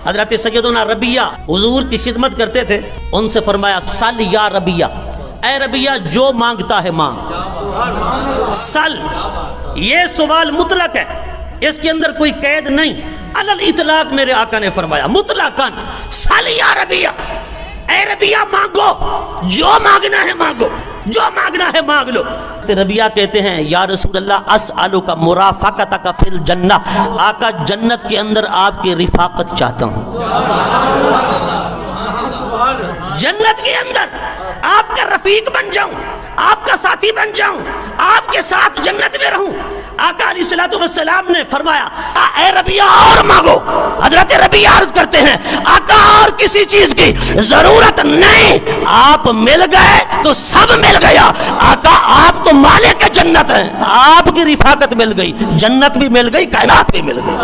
हजरत सैयदना रबिया हुजूर की खिदमत करते थे, उनसे फरमाया सल या रबिया, ए रबिया जो मांगता है मांग। सल ये सवाल मुतलक है, इसके अंदर कोई कैद नहीं, अलल इतलाक मेरे आका ने फरमाया मुतलकन सल या रबिया, ए रबिया मांगो, जो मांगना है मांगो, जो मांगना है मांग लो। तो रबिया कहते हैं या रसूल अल्लाह अस्अलु का मुराफाकतक फिल जन्नह, आका जन्नत के अंदर आपकी रिफाकत चाहता हूँ, जन्नत के अंदर आपका रफीक बन जाऊं, आपका साथी बन जाऊं, आपके साथ जन्नत में रहूं। आका अलैहिस्सलातु वस्सलाम ने फरमाया ए रबिया और मांगो। हजरत रबिया अर्ज करते हैं आका और किसी चीज की जरूरत नहीं, आप मिल गए तो सब मिल गया। आका आप तो मालिक जन्नत हैं, आपकी रिफाकत मिल गई, जन्नत भी मिल गई, कायनात भी मिल गई।